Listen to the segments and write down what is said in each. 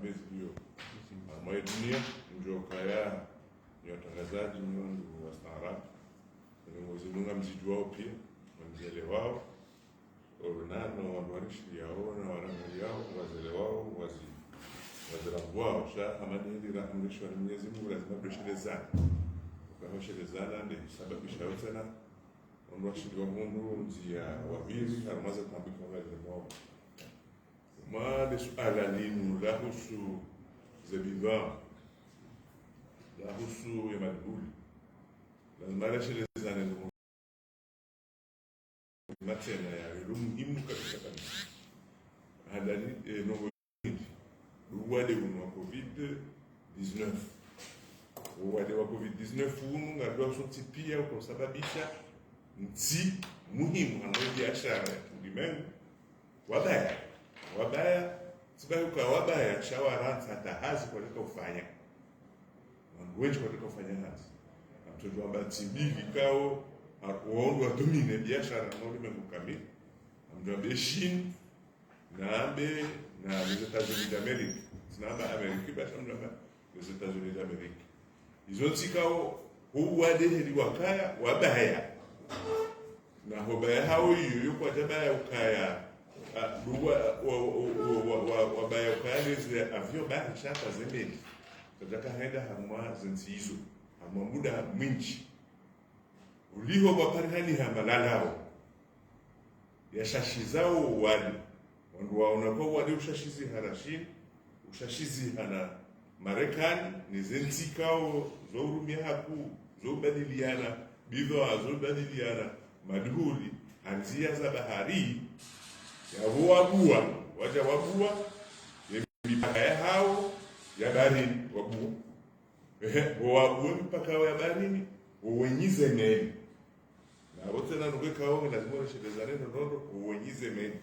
mezi hiyo ambayo dunia ndio kaya ni watangazaji ndio wastaarabu na Mwenyezi Mungu mzidi wao pia mzele wao nano wanarishi yao na wanangali yao wazele wao wazirabu wao sha amani hili rahmishwa na Mwenyezi Mungu lazima tushelezane kwa shelezana ndio sababisha yote na onwashidi wa Mungu mzia wabili haramaza tambika wale wao ma suala linu lahusu zabidha lahusu ya madhuli lazima tushelezane ndio matena ya muhimu katika kanisa hadani no uwade wa COVID-19 uwade wa COVID-19 unu ngadwa sonti pia kusababisha nti muhimu na biashara ulimwengu wabaya sababu kwa wabaya shawaranta hata hazi kwa kufanya wengi kwa kufanya hazi mtoto ambaye tibili kao waongo watumine biashara na ulimwengu kamili ambaye China na abe na les États-Unis d'Amérique sinaba Amerika basi mnamba les États-Unis d'Amérique izontikao huwade heli wakaya wabaya na hobaya hao hiyo yuko jabaya ukaya wabaya ukaya leze avion bari shaka zemeli tutaka henda hamwa zintizo hamwa muda mwingi uliho waparihani hamalalao yashashizao wali wandu waona kwa wali ushashizi harashini ushashizi hana Marekani nizentikao zourumia haku zobadiliana bidhaa zobadiliana madhuli anzia za bahari ya wabua waja wabua mipaka ya hao ya baharini wabua mipaka ya baharini uwenyize meli na wote na nugeka wao lazima washelezane ndondo uwenyize meli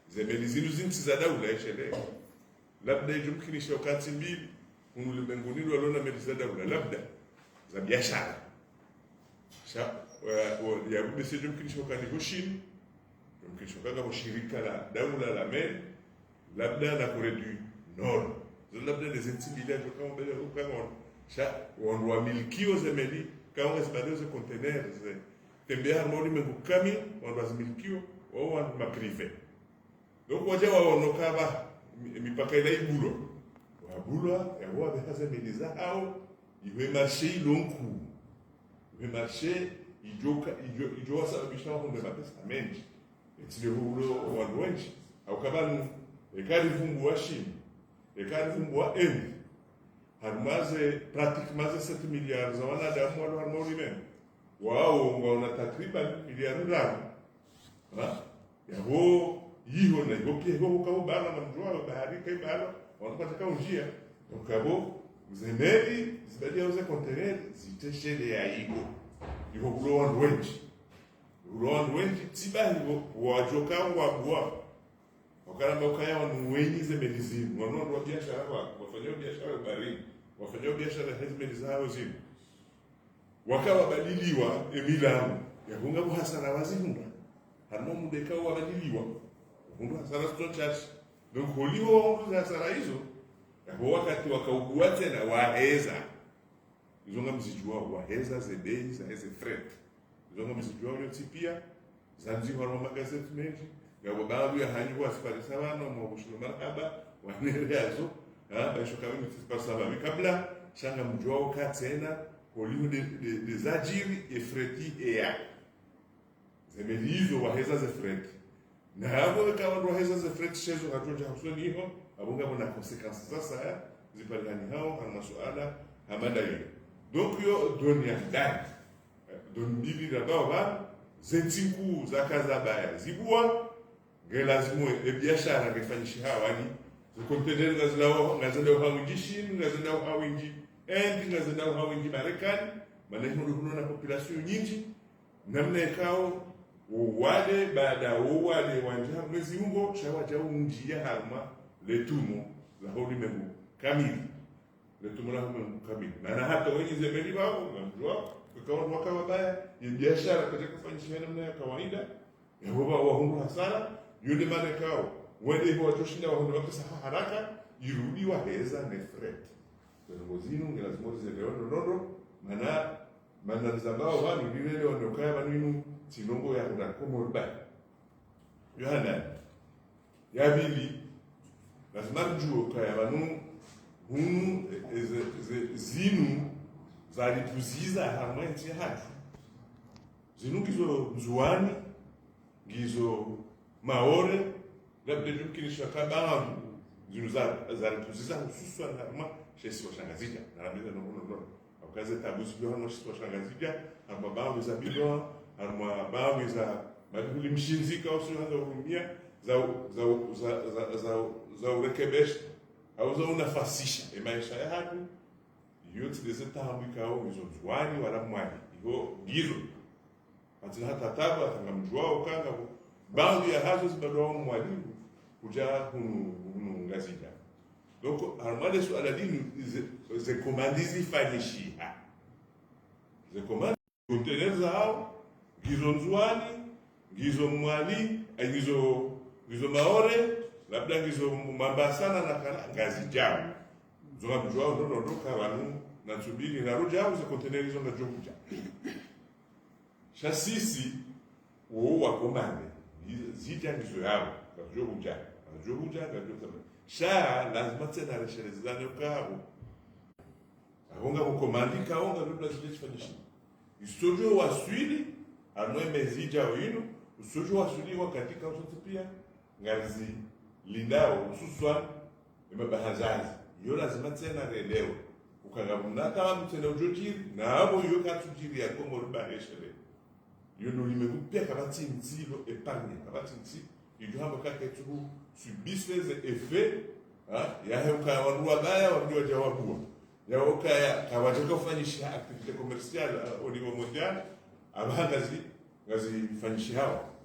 zemeli zinu zinti za daula ishele labda ijumkinisha wakati mbili ulimwenguni waliona meli za daula labda za biashara ya bisi jumkinisha wakati China jumkinisha kama shirika la daula la meli labda na Korea du Nord labda des intimidations kama mbele kama wandu wa milkio za meli kama zibadilio za containers tembea harmoni mengukami wandu wa milkio wao wandu maprive donc waje waonoka ba mipaka ile ibulo wabulwa ya wao behaza meliza hao iwe marché lonku iwe marché ijoka sababisha wao ndio mapesa mengi etile hulo wandu wengi au kabanu ekari vumbu wa Chine ekari vumbu wa Inde harmaze pratiquement 7 milliards za wanadamu wale harmoni wao wana takriban milioni 5 yabo hiyo na hiyo pia hiyo kama bana mjua bahari kai bana wanapata njia ukabo zemeli zibadia uze container ziteshele ya hiyo ulo wengi tiba hiyo wajoka wabua wakana ukaya wanwenyi zemeli zimu wanono wa biashara wafanyao biashara baharini wafanyao biashara hezimeli zao zimu wakawa badiliwa emilamu ya hunga buhasana wazihunga harimo mudeka wabadiliwa hunga hasara stochashi donc holiwa hunga hasara hizo ya wakati wakaugua tena waheza izonga mzijua waheza zebei za heze fret izonga mzijua uliotipia zanzi harimo magazeti mengi ya wababu ya hanyu wa sifari sabano mwabushilo marhaba wanereazo baisho kama mtisipasaba kabla shanga mjua wakatena au lieu des ajiri efreti ea zemeli hizo waheza ze freti na hapo kama waheza ze freti shezo hatoja hasoni hiyo abunga kuna consequences sasa zipalani hao kana masuala hamada hiyo donc yo dunia ndani don bibi da baba zentiku zakaza baya zibua ngelazimu biashara ngefanyishi hawani zikontenere ngazilao hawinjishi ngazilao hawinji endi ngazilao hawinji Marekani maana hiyo na population nyingi namna ikao wale baada wale wanja mwezi ungo shawaja unjia harma letumo la holi memu kamili letumo la memu kamili maana hata wenye zemeli wao mnajua kwa wakawa baya ya biashara katika kufanyisha namna ya kawaida ya wao wahungu hasara yule maana kao wende hiyo watoshinda wahungu pesa haraka irudi waheza nefret ngozinu ngilazima zelewa nono mana nzambao wanu lile ondokaya baninu tinongo ya kuna komorba yohana yabili lazima njuo kaya banu hunu zinu zalipuziza hamwenzi hatu zinu gizo mzuani gizo maore labda jumkinisha kabangu zinu zalipuziza hususwa na harma shesi washangazija na rameza nono kaze tabuzi bio hano shesi washangazija harma bangu za bilo harma bangu za madhuli mshinzika usio handa urumia za urekebesha au za unafasisha maisha ya hatu yote deze tahambikao mizo mzuani wala mwani hiyo gizo hata hata taba tangamjwao kanga baadhi ya hazo zibadwa mwalimu kuja hunu ngazija donc armade su aladini ze komandizi fanyishia ze komandi konteneza hao gizo mzuani gizo mwali gizo maore labda gizo mambasana na ngazija zonga mjwao ndo kawanu na tsubiri na roja au za container hizo na jokuja sisi wa komande zija gizo yao kwa jokuja sha lazima tena reshelezane ukao ahonga kukomandi kaonga labda zile fanishi istojo waswili anweme zija wino usojo waswili wakati kausote pia ngazi lindao hususan imebahazazi yo lazima tena lelewa ukangabuna kama mtenda ujojiri na abo yo katujiri ya komo baheshele yo no limekupia kabati nzilo epargne kabati nzi yo hamba kake tu subisse les effets ya heuka wanua baya wajua jawabu ya ukaya kawajoka kufanyisha activité commerciale au niveau mondial abangazi fanyisha hawa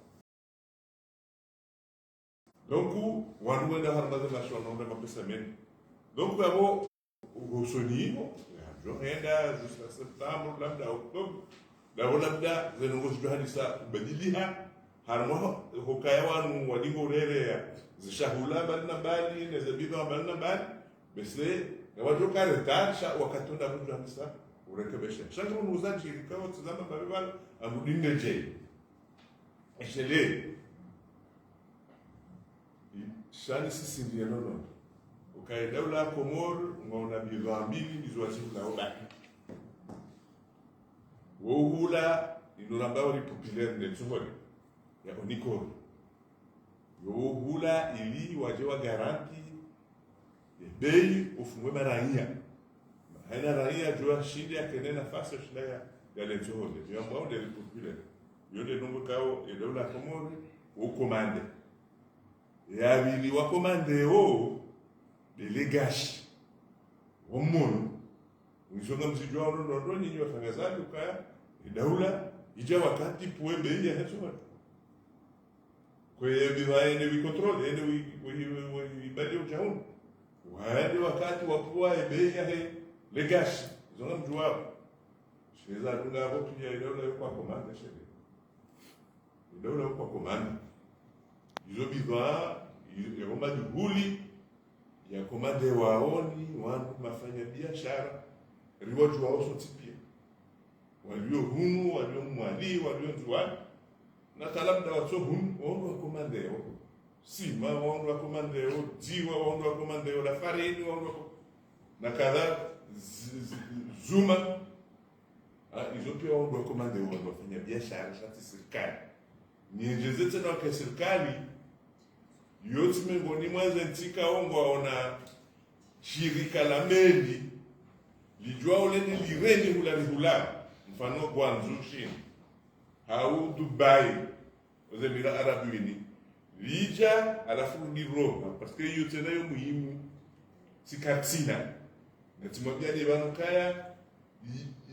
donc wanua nda harbaza national nda mapesa men donc abo usonimo ya joenda jusqu'à septembre labda octobre labda zenongo hadisa badiliha harmo hokaya wanu walingo rere zishahula balna bali na zabiba balna bali bese ngawajoka retasha wakatunda mtu hadisa urekebesha shangro nuzaji ikawa tazama babal amudinde je eshele shani sisi ndio nono ukaenda Komoro ngona bidhaa mbili ndizo na obaki wohula inolambao ni populaire de tsongoli ya onikoro wohula ili wajewa garanti bei ufumwe maraia haina raia jua shindi ya kene nafasi shinda ya lentsongoli ya mwao de populaire yode nungu kao edola Komoro ukomande ya bili wakomande delegashi omono unizonga msijua ndo nyinyi watangazaji ukaya daula ija wakati puwe bei ya heso kwa bidhaa ene we control ene we badi ujaun wale wakati wapuwa bei ya legashi zonga mjua sheza dunga hapo ya daula kwa komanda shebe daula kwa komanda hizo bidhaa yomba huli ya komande waoni wanu mafanya biashara riwaju wao sote pia walio hunu walio mwali walio nzuani na talabda watu hunu wao komande wao sima wao komande wao jiwa wao komande wao la farini wao na kadha zuma hizo pia wao komande wao wafanya biashara shati serikali nienjeze tena kwa serikali yote miongoni mwa zentika ongo ona shirika la meli lijua uleni lireni hula mfano Guangzhou China au Dubai aux Émirats Arabes Unis lija alafu ni Roma parce que yote nayo muhimu sikatina na timwambia ni banukaya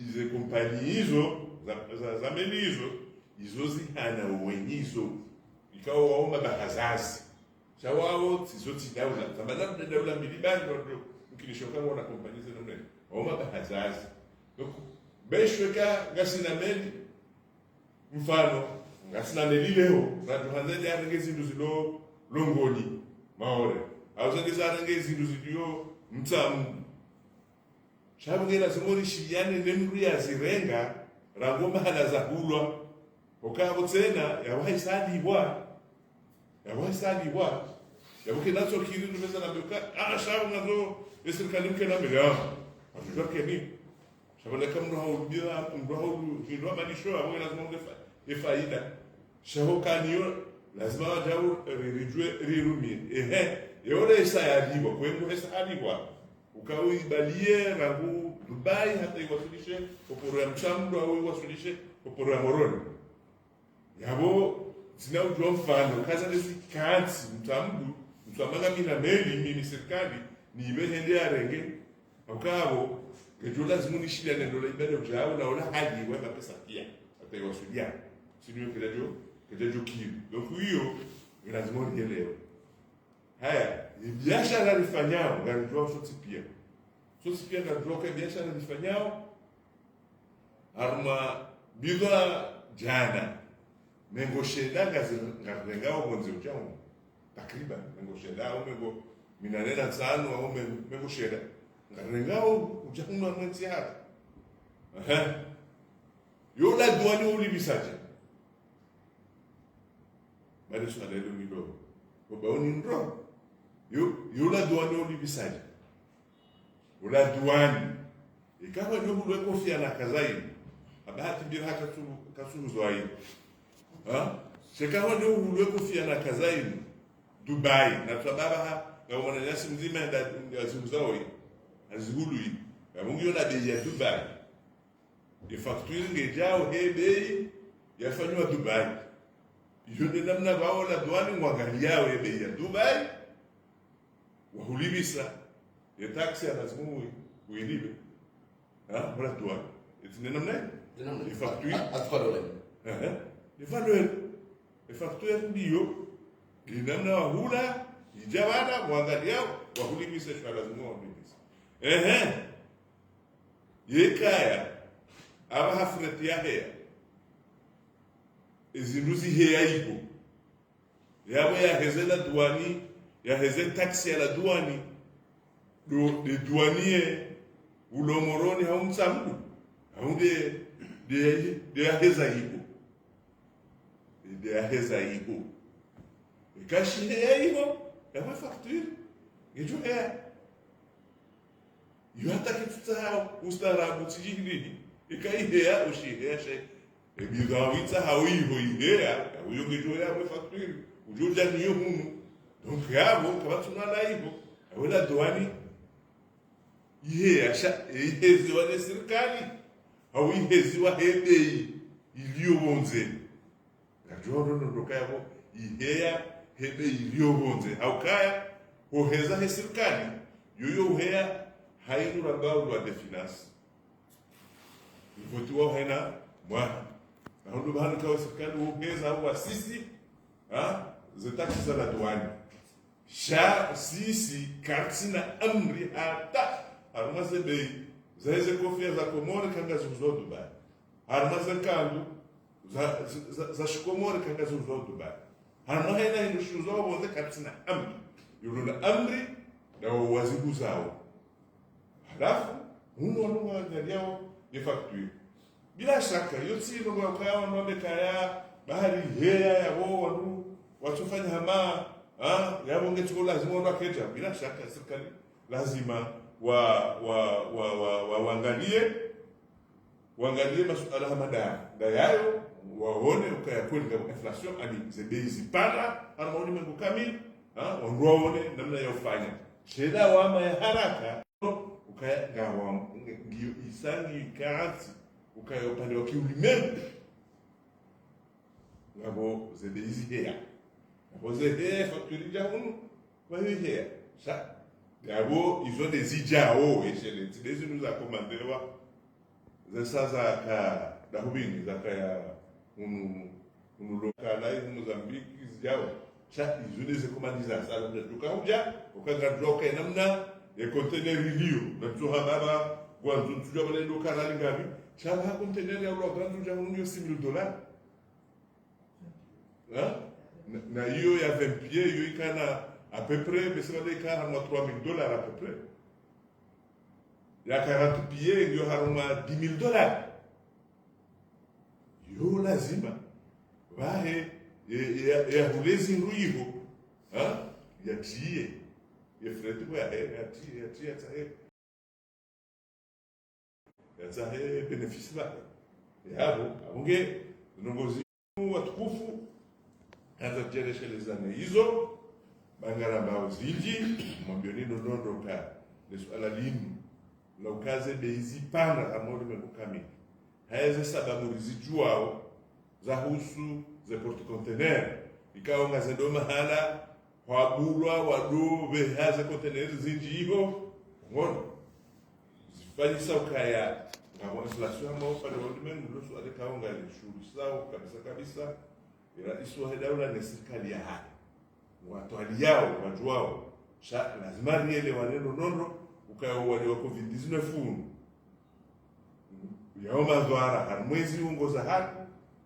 ize kompani hizo za meli hizo zihana wenyizo ikawa waoma bahazazi shawao tizoti daula tamadam daula milibani ndo mkinishoka wana kompani zenu mne waoma bahazazi donc beshweka gasina meli mfano gasina meli leo na tuhanzaje angezi nduzilo longoni maore auzengeza range zindu zidio mtamu shabungela zimori shiyane nemru ya zirenga rangoma hala za hulwa okabo tena yawahi sadi bwa yabuke nacho kirindu meza na bioka shabu nazo esirikali mke na mbele atujoke ni shabale kama mroho hidwa manisho abo lazima unge faida shahoka niyo lazima wajau rirumie yole isa yadibwa kwengo isa adibwa ukauibalie rangu Dubai hata iwasulishe koporo ya mchamdo au iwasulishe koporo ya moroni yabo sina ujua mfano kaza nesi kansi mtamanga mina meli mimi serikali ni ibehende ya renge ukabo kejola zimuni shida ndola ibede ujao na ola hadi weba pesa pia hata iwasulia sinu kedejo kibu donc hiyo lazima uelewe haya ni biashara rifanyao nganjua soti pia nganjua kwa biashara rifanyao arma bidwa jana mengo sheda ngazengao mwenzi uchao takriban mengo sheda au mengo minanena tano au mengo sheda ngazengao uchao mwenzi hapa yola duani ulibisaje bado swala hilo ni dogo babaoni ndo yola duani ulibisaje ula duani ikawa ndio hulwe kofia na kazaini abahati bila hata kasuzwa hiyo shekaho ndio hulwe kofia na kazaini Dubai na sababu na mwananyasi mzima ndio azunguzao hii azihului mungu na bei ya Dubai facture ngejao bei yafanywa Dubai yonde namna wao la duani mwangaliao bei ya Dubai wahulibisa ya taxi lazima uilipe wala duani c'est namna les factures à 3 dollars les valeurs les factures ndio linamna wahula ijawada mwangaliao wahulibisa kwa lazima wahulibisa yekaya aba hafreti ya hea izinduzi hea iko yabo ya hezela duani ya heze taxi ya la duani de douanier ulomoroni haumsamdu haunde de ya heza iko ikashi hea iko ya facture ngejo hea hata kitu ustarabu tijini ikaihea ushihea she ebigawitsa hawiho ihea uyongejo ya facture ujoja niyo hunu donc yabo kabatuna la ibo wala duani ihea sha ihezi wa serikali au ihezi wa hebei iliyobonze ngajoro ndo kayabo ihea hebei iliyobonze au kaya oheza he serikali yoyo uhea hainu rangao lwa de finance ivotiwa haina mwa na hondo bahana kwa serikali uheza au asisi za taksi za duani sha sisi kartina amri hata armaze bei zaize kofia za komore kanga zuzo Dubai armaze kandu za shikomore kanga zuzo Dubai harma haina hindu shuzo boze kartina amri yuluna amri na wazibu zao halafu huno wanajaliao ni facture bila shaka yote ndio kwa wanaombe kaya bahari hea ya wao watufanya hama yabo ngecho lazima waketa bila shaka serikali lazima waangalie masuala hama dayayo waone ukayakwenda kwa inflation ani zebei zipanda harmoni mengo kamili waone namna ya kufanya sheda wama ya haraka ukagawa ngiyo isangi karansi ukayo upande wa kiulimwengu ngabo zebeizi hea ngabo zebeizi facture jahunu kwa hiyo hea sa ngabo izo dezijao eshele tidezi nuza komandewa zesaza ka dahubini zakaya lokala izo Mozambique zijao sa izo deze komandiza sala nduka uja ukagadroka namna ya container iliyo na tuha baba gwanzu tujua bale ndoka na ngapi chaba container ya roga nduja unyo $6,000 na hiyo ya 20 pieds hiyo ikana à peu près, mais c'est des cas, $3 000 à peu près. Il y a 40 pieds, il y a $10 000. Yo lazima wahe ya hulezi nruiho yatie yefretu yatie yatahe benefisi bake yabo abunge nongozi watukufu anza kujeleshelezana hizo bangara bao zinji mwambioni nondoka lesuala linu la ukaze beizi pana amori mekukami haize sababu rizijuao za husu ze porte container ikawa ngazendo mahala wabulwa wadu behaze container zinjiho ngono zifanyisa ukaya ngabo inflation mo pale walimengu losu alikawa ngali shuru sawa kabisa ila iswa daula ni serikali ya haki watu aliao wajuao lazima riele waneno nondo ukaya wale wa covid-19 yao madhara harmwezi ungoza hatu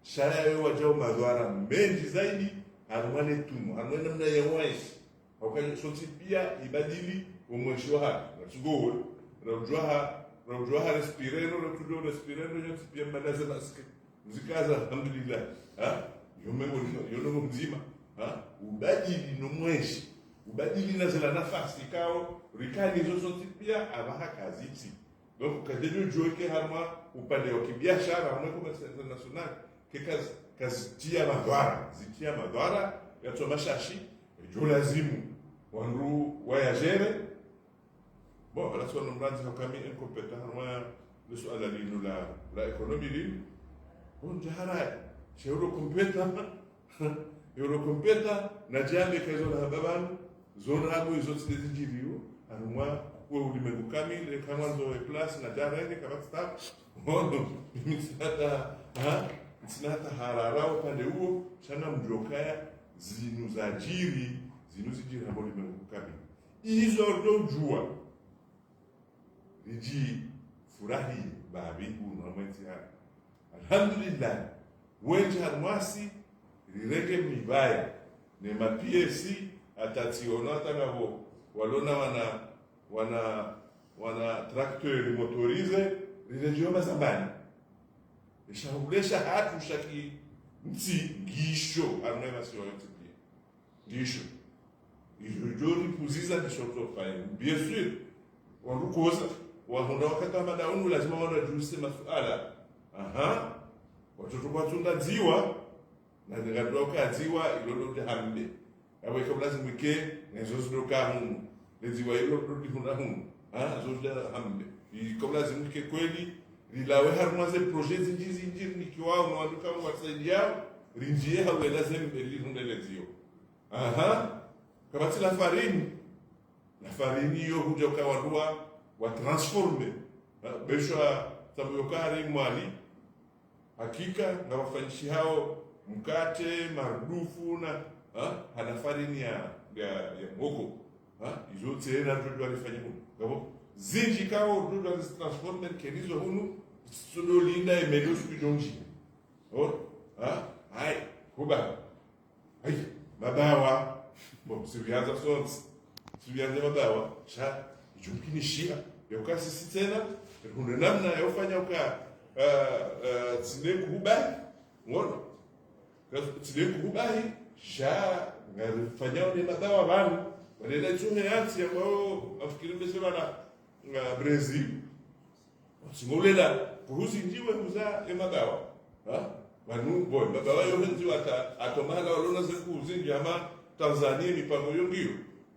shara yao wajao madhara mengi zaidi harmwane tumo harmwane namna ya waishi wakati soti pia ibadili umweshi wa hatu natugowe raujuaha respireno yote pia madaza nasike mzikaza alhamdulillah yomengo mzima ubadili nomweshi ubadili nazela nafasi kao rikani zote pia abaha kaziti donc kadenu joke harma upande wa kibiashara hamwe commerce international kazitia madhara ya tomashashi jo lazimu wanru wayajere bon la sona mranzi kami incompétent harma le suala linu la economie linu bon jahara euro compétent na jambe kazo la baban zona abo izote zingiriyo harma kwa ulimwengu kamili kama nzo place na jarene kama staff ono msinata harara upande huo chana mjokaya zinu zijiri hapo ulimwengu kamili hizo ndo jua riji furahi babi uno mwezi alhamdulillah wenje harmasi rirege mibaya ne ma PSC atationa tangabo walona wana tracteur motorize rilejoma zambani ishaulesha hatu shaki mti gisho armema sio yote gisho ijojori puziza bishoto fine bien sûr warukoza wahunda wakati wa madaunu lazima wanajuise masuala watoto watunda ziwa na ngadoka ziwa ilolo hambe abo ikablazi mwike nezozodoka humu leziwa hilo rudi hunahumu zozoda hambe ikablazi mwike kweli lilawe harmaze projet zinji nikiwao na waduka wasaidiao rinjie hawe lazima beli hundelezio kama la farini yo huja ukawadua wa transforme besha tabuyokari mwali hakika na wafanyishi hao mkate marudufu na hana farini ya moko izo tena ndio alifanya huko ngabo zinji kao ndio transforme kenizo hunu sudo linda emedos kudonji hai kuba hai mabawa bon siviaza sons siviaza mabawa sha jukinishia yokasi sitena kuna namna yofanya uka tsine kuba ngono tsine kuba sha ngalifanya ni mabawa bana wale tume yati ambao afikiri mbesema na Brazil simulela kuhusi ndiwe kuza emagawa banu boy mabawa yo ndio atomala walona zekuzi njama Tanzania mipango yongiyo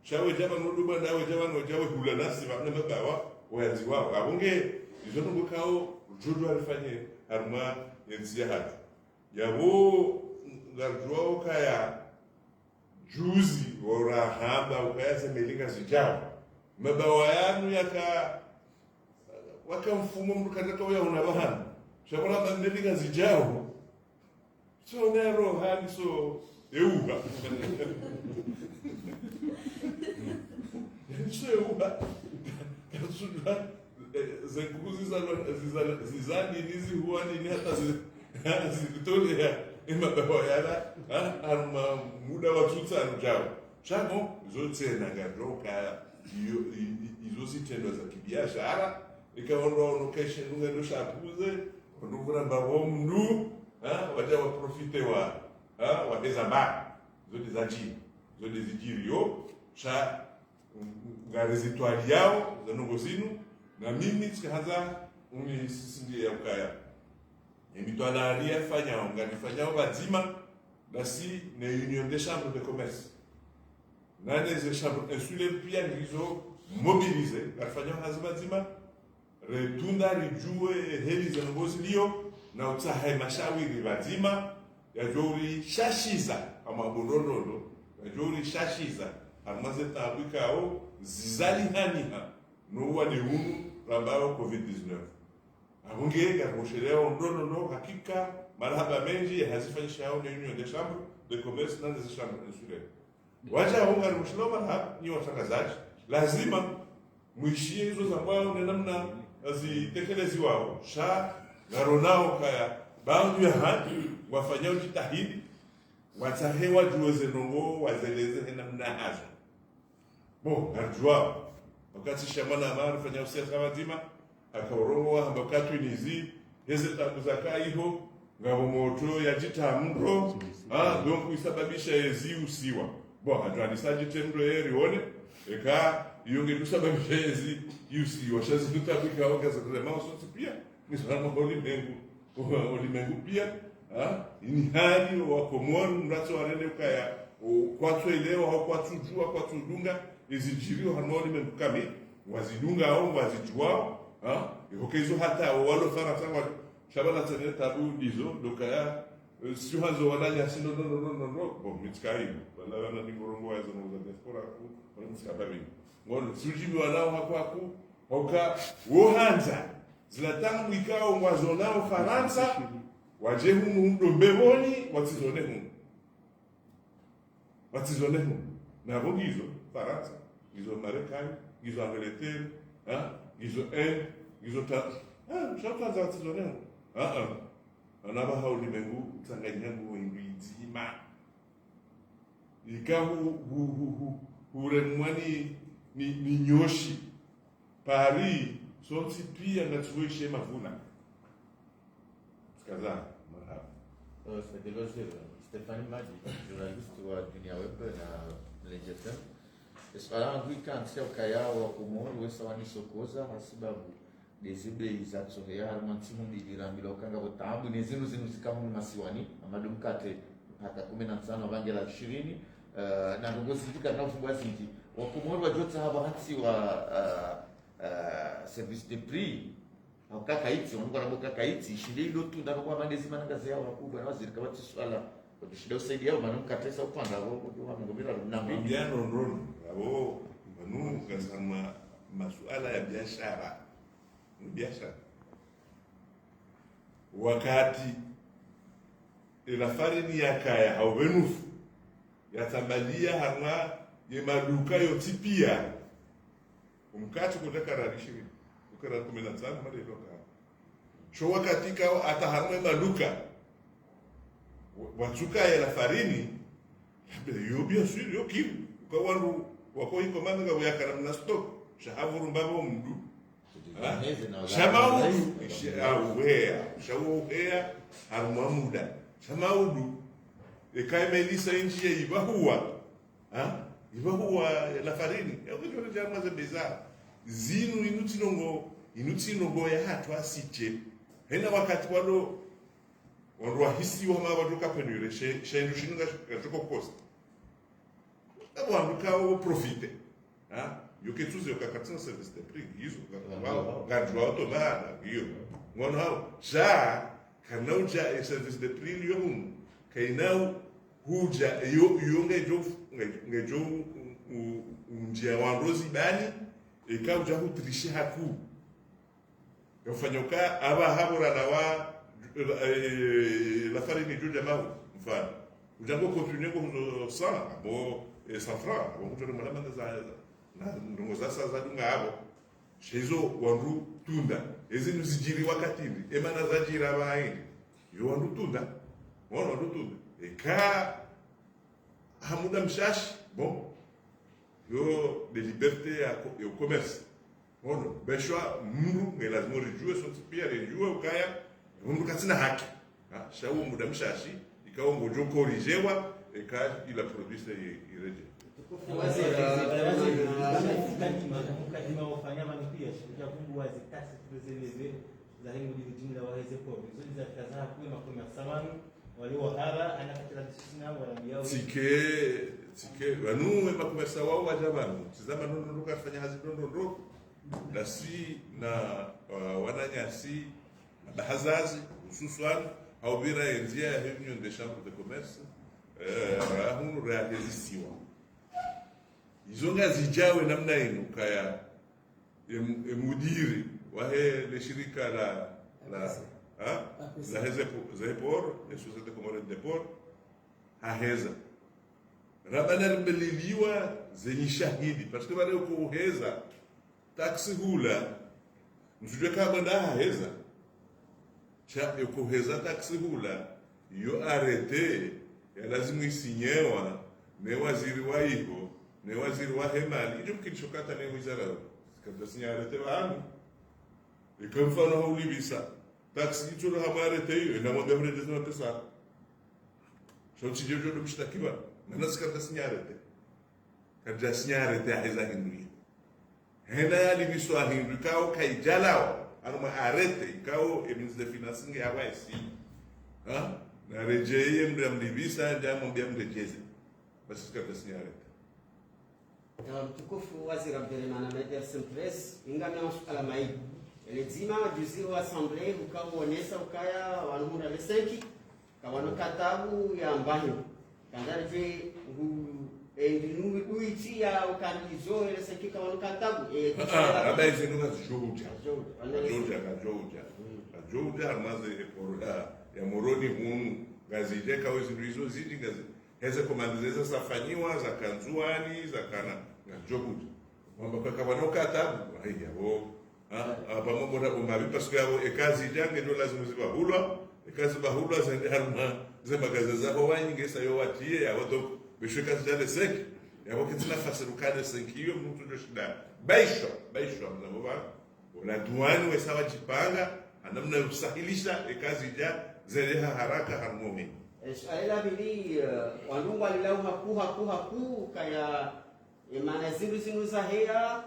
shawe jaba nduba nawe jaba no jawe hula nasi bana mabawa wazi wao abunge izono bukao judo alifanye harma yenzia hatu yabo ngarjwao kaya juzi ora hamba ukaza melinga zijao mabawa yanu yaka wakamfumo mkataka wao unabahana shakona bandelinga zijao so nero hani so euga so euga kasudha zekuzi zizani nizi huani ni hata zitole ya mabawa yala arma muda wa tutano jao chago zote na garoka hizo zitendo za kibiashara ikaondoa location ngendo shapuze nduvura mbavo mndu waja wa profite wa wadezamba zote za chini zote zijirio cha ngarizitwali yao za nongozinu na mimi tikaanza sisi ndiye ukaya emitwana alia fanyao nganifanyao bazima basi ne union des chambres de commerce nane ze chambres insulaires pia nizo mobiliser ngafanyao hazima retunda rijue heli za ngozilio na utahe mashawiri bazima ya jori shashiza kama bondondo ya jori shashiza amaze tabikao zizali haniha no wani hunu rambao covid-19 abunge garosheleo ndono hakika marhaba menji hazifanyishao na union des chambres de commerce na des chambres insulaires wacha hunga rushlo marhaba ni watangazaji lazima muishie hizo za mbao na namna azitekelezi wao sha garonao kaya baadhi ya hadi wafanyao jitahidi watahewa juweze nongo wazeleze namna hazo arjua wakati shamana amara fanya usiasa wazima akaoroa ambakatu nizi heze takuzaka hiyo ngabo moto ya jitamro donc isababisha yezi usiwa ajua nisaji temro yerione eka yonge tusababisha yezi usiwa shazi tutabika okaza kusema sote pia ni sana ulimwengu pia ini hali wa Komoro mrato warende ukaya kwatu elewa au kwatu jua kwatu dunga izijirio harmoni memkami wazidunga au wazijua ihokezo hata walo fara sawa shabana tene tabu dizo dokaya sio hazo wadanya sindo no mitskai wala wana ningorongo ya zona za diaspora ku wala mtsababi ngono sujibi wanao hapo hoka wohanza zilatangu ikao mwazonao Faransa waje humu mbeboni watizone humu na bongizo Faransa gizo Marekani gizo Angleterre gizo gizo shaka za watizone humu anaba haulimengu tsanganyangu ingizima ikahu uremwani ni nyoshi Paris sonti pia natuishe mavuna kaza Stéphanie Madi, journaliste wa Dunia Web na Legend. Swala langu ikaanzia ukayao wa Komoro wesa wanisokoza hasibabu dezibe izatsohea harmantimu bidirambila ukanga botambu nezinu zikamu masiwani amadu mkate hata 15 vangela 20 na ngozi zika na fungwa zinti wa Komoro wajota haba hatsi wa service de prix kaka iti wangu wanaboka kaiti shinde ilo tu ndako kwa mandezi manangazi yao wakubwa na waziri kama tiswala kwa shida usaidi yao manungu katesa upanda wao kwa mngomira nambi mbiano ndono wao manungu kasama masuala ya biashara wakati farini ya kaya haubenufu yatambalia hanga ye maduka yotipia umkati kutaka radishiri ukara 15 mali loka sho wakati kao atahamwe maduka watsuka ya farini yo bien sûr yo kivu kwa wandu wako iko manga wa yakara na stock shahavuru mbabo mdu shamaudu shawuhea harmamuda shamaudu ekaimelisa inji ya ibahuwa la farini yakujua jamaa za bizarre zinu inutinongo ya hatu asiche hena wakati walo wahisi wa mawaduka penure shendu shinunga katoko cost abo anduka profite yoke tuze ukakatina service de prix hizo gadwa automata hiyo ngono hao ja kanauja service de prix yo kainau huja yonge ngejo unjia wandozi bani ikauja hutrishi haku yafanyoka aba habura na wa la farini juja mau mfano ujango continuer kwa sana abo safra abo mtu mwana manza na ndongo sasa za dunga abo shezo wandu tunda ezinu zijiri wakatini emana zajira baini yo wandu tunda eka hamuda mshashi bon yo de liberté ya commerce ono beshwa mru lazima rijue so pia rijue ukaya mru katina haki shawo muda mshashi ikawa ngojo korijewa eka ila produce ireje mukadima wafanya manipia shirika kumbu wazi taxi tuzeleze za hingu jumla waweze kwa vizuri za kaza kwa makomi samanu wale wahara anakatila disina wala biao tike wanu makomesa wao wajabanu tizama nono kafanya hazi ndo nasi na wananyasi bahazazi hususan au bira enzia ya réunion des chambres de commerce rahunu realizisiwa izonga zijawe namna ino kaya mudiri wahe le shirika la Hezepor et société comorienne de port haheza rabana rebeliliwa zenye shahidi parce que wale kuheza taxi hula msijue kama nda haheza cha kuheza taxi hula yo arete ya lazima isinyewa ne waziri wa hiyo ne waziri wa hemali ndio kilishokata ne wizara kabla sinya arete wangu ikamfano haulibisa taxi itoro hamarete hiyo na mwambia mrede zina pesa shoti jojo ndo mshtakiwa na sikata sinya arete kabla sinya arete haiza hindu hena yalibiso hindu kao kaijalao anuma arete kao ministre des finances ya waisi na rejeye mdamlibisa ndio mwambia mrejeze basi kabla sinya arete mtukufu waziri Abdelrahman Ahmed Simpress ingana mshukala mai elezima juzi wa assemblee ukaonesa ukaya wanumura lesenki kawana katabu ya mbani kandarje ndinu kuichi ya ukanizo lesenki kawana katabu abaye zinduka joja armaze epora ya moroni hunu gazije kawe zinduizo zidi gazi heze komandizeza safanyiwa za kanzuani za kana jobuja mwamba kwa kawana katabu aiya pamoja na umari parce que ekazi jange ndio lazima zibahulwa ekazi bahulwa zende harma zema gaza zao wanyinge sayo watie ya wato bishika zale seki ya wakitina fasirukane sekiyo mtu ndio shida baisho mzababa wala duani wesawa jipanga anamna usahilisha ekazi ja zele haraka harmomi shaila bili wanungu alilau haku kaya imana zinu za hea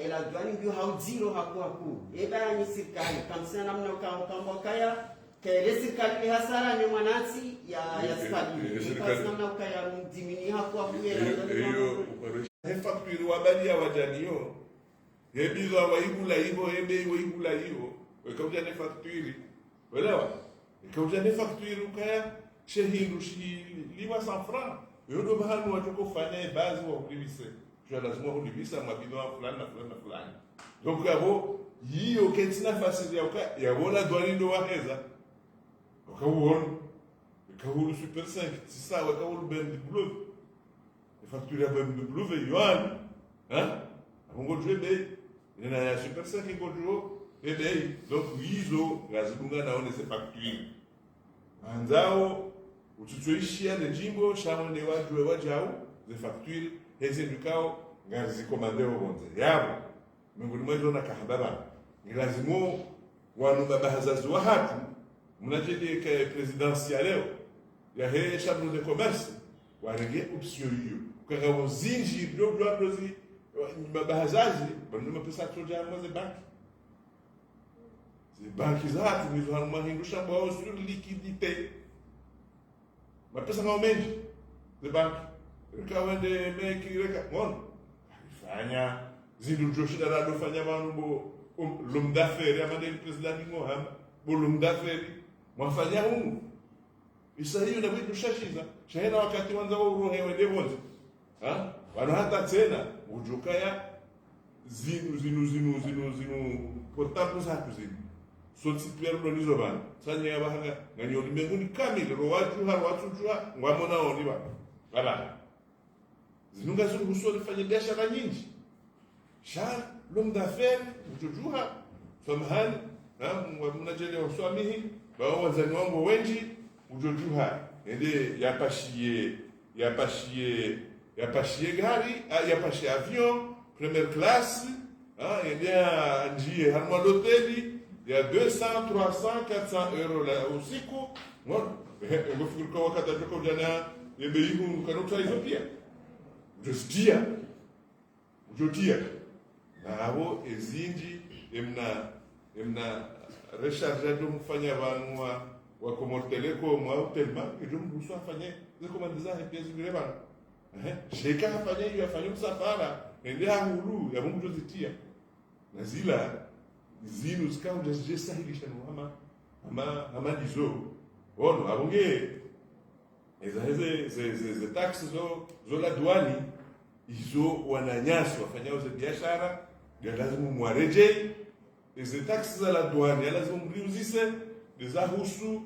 ela duani ndio haujiro haku eba ni serikali kamsana namna kama kaya kile serikali hasara ni mwananchi ya serikali kwa namna kaya mdimini haku hiyo facture wabali ya wajanio yebizo waibula hivyo ebe waibula hivyo wakaja ni facture wala wakaja ni facture ukaya shehindu liwa safra yodo bahanu watakofanya baadhi wa kulibise je lazima kulibisa mabino fulani na fulani donc yabo hiyo ketina fasili ya wala dwani ndo waheza wakawon wakawulu super 5 sisa wakawulu ben bleu facture ya ben bleu yuan ngo jebe ina ya super 5 ngojo ebe donc hizo lazima naone se facture anzao ututuishia le jimbo shamo ne wajwe wajao ze facture hezi dukao ngazi komandeo bonze yabo miongoni mwezo na kahababa ni lazima wanu babahazazi wa hatu mnajidi ke presidential ya he chambre de commerce warege option hiyo kwa uzinji ndio dozi babahazazi bando pesa toja amaze banki ze banki za hatu ni zo hanu hindu shamba sur liquidité mapesa ngaumenji ze banki kawende meki reka mon fanya zindu joshida la dofanya manu l'homme d'affaires amande le président Mohamed l'homme d'affaires mwafanya humu isa hiyo na vitu shashiza shahena wakati wanza urohe wende bonze wana hata tena ujukaya zinu portables hatu zinu soti pierre lonizo bana sanya yabahanga nganyoni mbinguni kamili rowatu harwatu jua ngwamona oniba bala zinunga zuru husori fanya biashara nyingi sha l'homme d'affaires ujujua famahani mnajele waswamihi bao wazani wangu wengi ujujua ende yapashie yapashie gari, yapashie avion première classe, yendea njie harma l'hôtel ya 200, 300, 400 euros la usiku. Ngofikiri kwa wakati atoka ujana yebeihu kanuta hizo pia ujotia na abo ezinji emna recharge do mfanya vanhu wa komorteleko mwa hotelma edo mbuso afanye zikomanda pia zingire bana sheka afanye hiyo afanye msafara ende hulu ya mungu zitia na zila zinu zikao je sahilisha no ama dizo ono abunge ze taxes zo la douane izo wananyasi wafanyao za biashara lazima mwarejei izi taxes za la douane lazima mliuzise lizahusu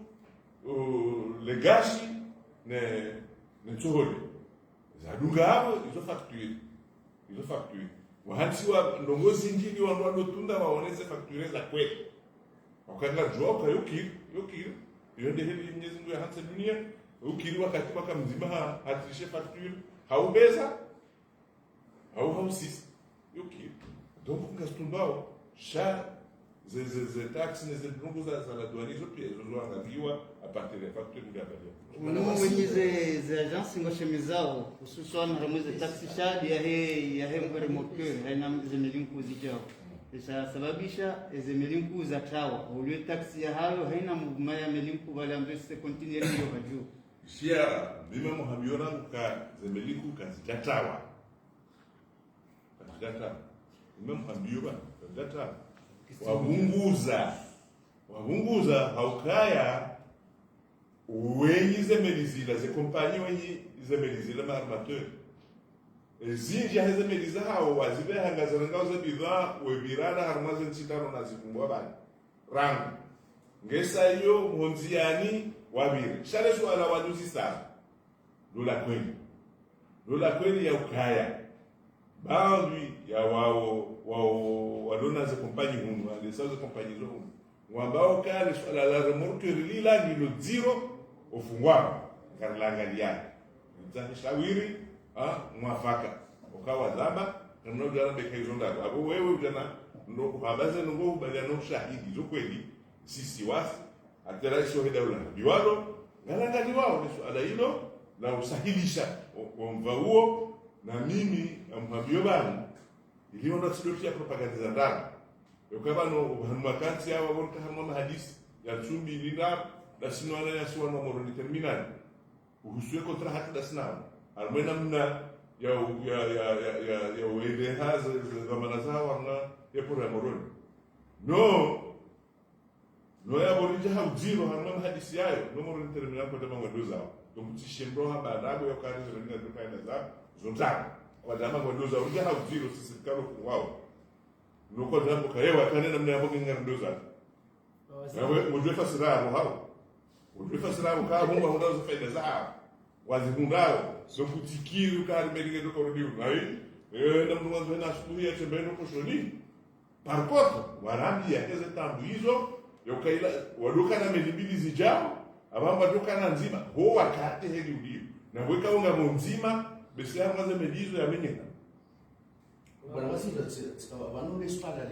legashi ne tsohole zadunga hapo izo facture wahansi wa ndongozi njini wandu tunda waoneze facture za kweli wakanga joka yokiri yonde hili Mwenyezi Mungu ya hansa dunia ukiri wakati waka mzima hatirishe facture haubeza hausisi yokiri donc ngastumbao sha ze taxes ne ndongo za la douane zo pia zo angaliwa a partir de facture ngabali mwenye ze agence ngoshemizao hususan ramwe taxi shadi ya ngore moteur haina zemelinku zijao isa sababisha zemelinku za tawa ulio taxi ya hayo haina mumaya melinku wala ambese continue ndio baju shia bima muhambiona ka zemelinku kazitawa bima muhambiona kazitawa wabunguza haukaya wenyi zemelizila ze kompanyi wenyi zemelizila ma armateur zinji hazemeliza hao wazibe hangazana ngao ze bidhaa webirana harmaze nsitano na zikumbwa bani rangu ngesa hiyo monziani wabiri shale swala wajuzi sana dola kweli ya ukaya baadhi ya wao wadona ze kompanyi hunu alisa ze kompanyi zo hunu wambao kale swala la remorque lila ndilo zero ofungwa ngarlangalia nzani shawiri mwafaka ukawa zaba na mnojana bekaizo ndako abo wewe ujana ndo kuhabaza ngo baliano shahidi zo kweli sisi wasi atera shohida ula biwalo ngalangani wao ni swala hilo la usahilisha kwa mvauo na mimi amwambio bana ilio ndo sidokia propaganda za ndani ukabano makanti hawa wonka hamama hadisi ya chumbi linda da sinwana ya suwa no moro determinado uhusuye kontra hata da sinao almena mna ya wede haza za manazawa na ya pora moroni no ya borija ha ujiro hamama hadisi yayo no moro determinado kwa dama wadoza tumtishimbo hamba adabu ya kari za ringa duka ina za zonzana kwa dama wadoza urija ha ujiro sisi kalo wao nuko jambo kaewa kanena mna yabo ngandoza nawe mujwe fasira hao mujwe fasira ka mungu hundazo faida zao wazihundao so kutikiru ka merige do korodiu nai na mtu wanzo na asubuhi ya tembeno koshoni par contre warambi ya keze tambuizo yokaila waduka na melibili zijao abamba duka na nzima ho wakati hedi udio na weka unga mzima besi amaze medizo ya menyeka Bwana Waziri, wanaonesipata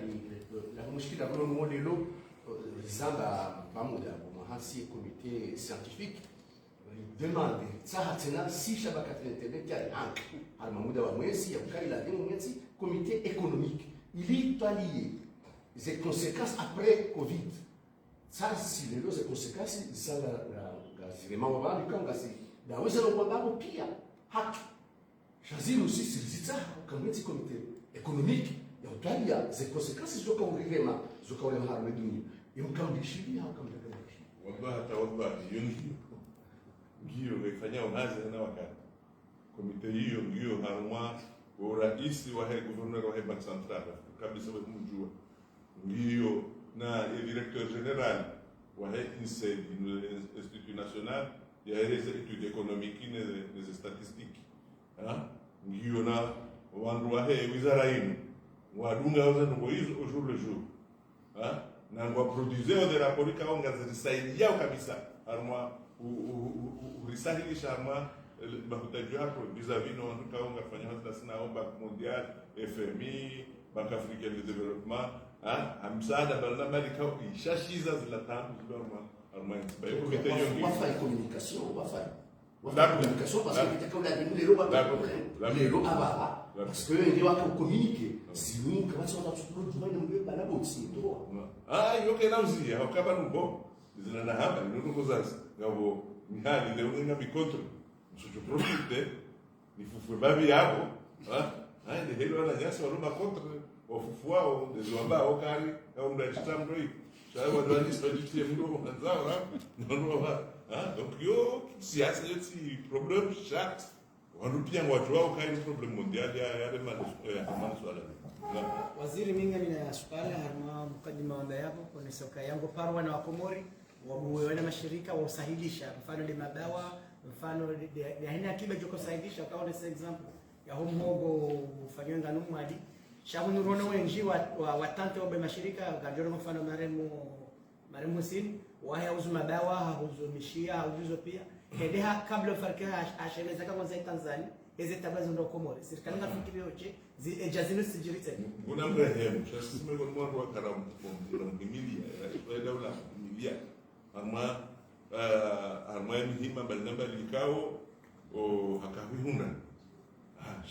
la mushkila kwa modelo zanga pamoja kwa mahasi comité scientifique demande ça tena si shabaka internet ya hank alma muda wa mwezi ya kukali la demo mwezi comité économique il est allié les conséquences après Covid ça si les conséquences ça la vraiment wabali kama si daweza no kwamba pia haki Shazini aussi c'est comme le comité économique ya utalia ze conséquences zoka urigema zoka ule harme dunia imkambishia hakamdakanishi wallahi ngio ngefanya unazi na wakati komite hiyo ngio haruma rais wa gouverneur wa Banque Centrale kabisa mjua ngio na directeur général wa INSEE Institut National ya études économiques et des statistiques ngio na wandu wa wizara yenu wadunga wao ndio hizo au jour le jour na ngwa produire des rapports ka onga zisaidia kabisa arma urisahilisha arma mahitaji hapo vis-à-vis na watu kaunga fanya hata sina omba mondial FMI Banque Africaine de Développement msaada bala mali kao ishashiza zila tamu ziloma armani kwa hiyo komite yongi wafai communication wafai communication parce que peut-être qu'on a des lelo ba lelo aba parce que ndio wako communiquer sinon kama sio watu tunajua ndio mbele bala boxi ndio yoke nauzi hakaba numbo zina na hapa ndio kuzazi ngabo mihali leo ninga bikontrol msucho profite nifufwe babi yabo ndio hilo na nyasi waloma kontra wafufuao ndio kari au mdachita mdoi sawa ndio ni soditie mdo mwanzao ndio donc yo siasa yote problem chat wanupia watu wao kai problem mondial ya maana swala waziri minga nina swala harma mkadima wanda yapo kwa soka yangu parwa na wakomori wabuwe mashirika wa usahilisha mfano de madawa mfano ya aina akiba joko sahilisha kwa example ya homogo ufanywa ngano mwadi shabu nurono wengi wa tante wa mashirika gajoro mfano maremu sini waya uzu madawa hauzo mishia hauzo pia hedeha kabla farka asheleza kama za Tanzania hizi tabazo ndo komori serikali ngafikiri yote ejazino sijirite kuna mrehemu sasa kwa mwanzo wa karamu kwa mimilia ya daula milia arma mihima balnamba likao o hakahuna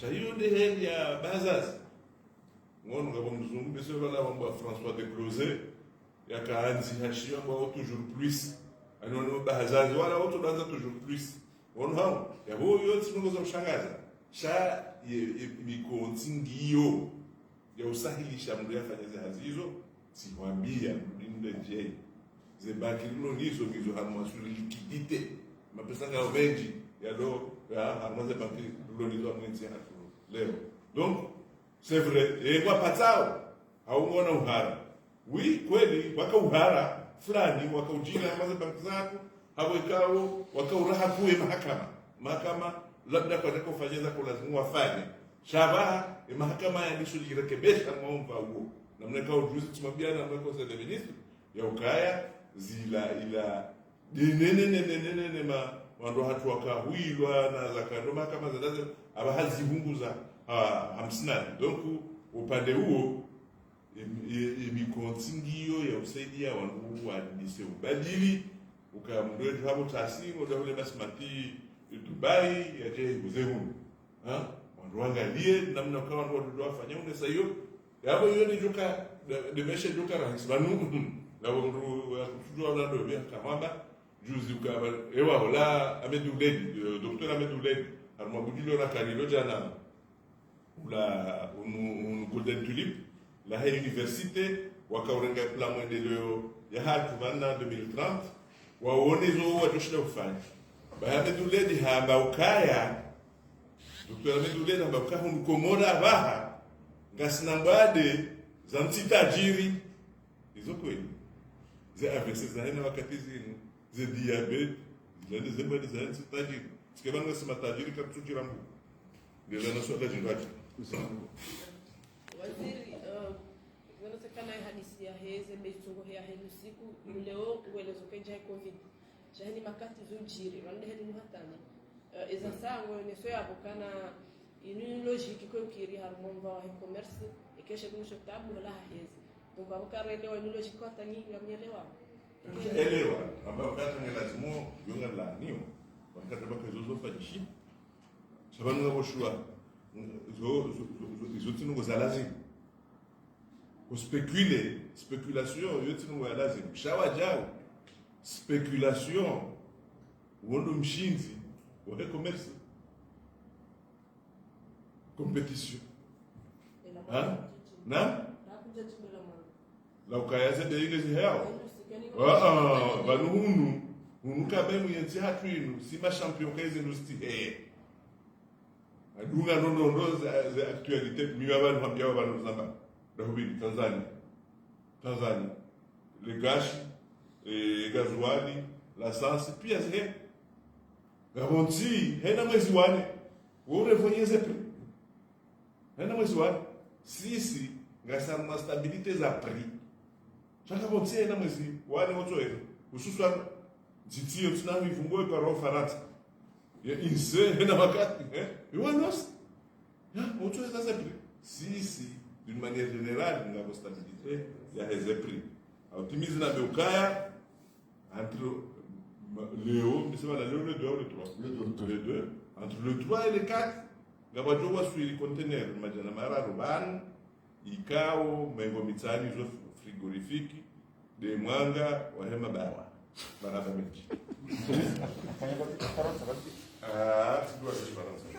shahiyo de heli ya bazaz ngono ngabo mzungu bese bala wa François de Closet yakaanzi hashio ambao toujours plus anono bazazi wala watu danza toujours plus hao ya huyo yote tunaweza kushangaza sha mikontingio ya usahilisha mndu yafanya hazi hizo sikwambia mdinde je ze banki nizo hamwasuri liquidité mapesa ngao benji ya do hamwaze banki nizo amwenzi hapo leo donc c'est vrai et kwa patao haungona uhara oui kweli waka uhara fulani waka ujinga hamwaze banki zako hapo ikao waka uraha kuwe mahakama labda kwa nataka kufanyeza kwa lazima wafanye shabaha mahakama ya nisho lirekebesha maomba huo na mnaka ujuzi tumambiana na kwa sababu ministri ya ukaya zila ila nene wando hatu wakahuilwa na zakando mahakama za daza aba hazihunguza 50 donc upande huo mikontingio ya usaidia wangu wa dise ubadili ukamndoe hapo tasimo ndio ile basmati Dubai ya je kuzehu wando angalie namna kwa wando wafanya une sayo hapo hiyo ni joka demesha joka rahisi banu na wando kujua na ndio ya kamamba juzi ukaba ewa hola ameduledi Dr. Ameduledi almabudilo na kanilo jana la un golden tulip la université wakaorenga plan mwendeleo ya hatu vanna 2030 waone zo watoshida kufanya Ameduledi hamba ukaya Dr. Ameduledi hamba ukaya hunkomora baha ngasinambade za mtitajiri hizo kweli ze avese za hena wakati zinu ze diabete zilende zembali za mtitajiri sikema ngasi matajiri kapsujira mbu ndio na swala jingaji waziri wanatakana hadithi ya heze betungo ya helu siku leo uelezo kenja ya covid jahani makati zunjiri wande heli hatani eza sango neso ya bokana inu logique ko kiri harmon wa commerce ikesha kumusho tabu la heze donc abokara ile inu logique kwa tani ngamnyelewa elewa ambao kata ni lazima yunga la niyo wakati baka zozo fanyishi sababu ngabo shua zo tinu za lazima kuspecule speculation yote ni lazima shawa jao speculation wondo mshinzi wa commerce competition na la ukayaza de ile hao banu hunu kabemu yenzi hatu inu sima champion kaise industrie adunga nondo za actualité miwa hambia banu zamba dahubini Tanzania le gashi gazuali la sansi pia zhe gabonzi hena mwezi wane wore vonyeze pri hena mwezi wane sisi ngasa ma stabilité za prix chaka bonzi hena mwezi wane wotoe ususwa zitio tunamu ivungoe kwa roho Faransa ya inse na wakati iwanos autre ça c'est prix si d'une manière générale la stabilité ya heze prix optimiser na beukaya entre Léo, mais c'est pas Léo le 2 ou le 3 le 2 entre le 3 et le 4 ngabajua swili container majana mara rubani ikao mengo mitani zo frigorifiki de mwanga wa hema bawa barabara mechi. Ah, tu dois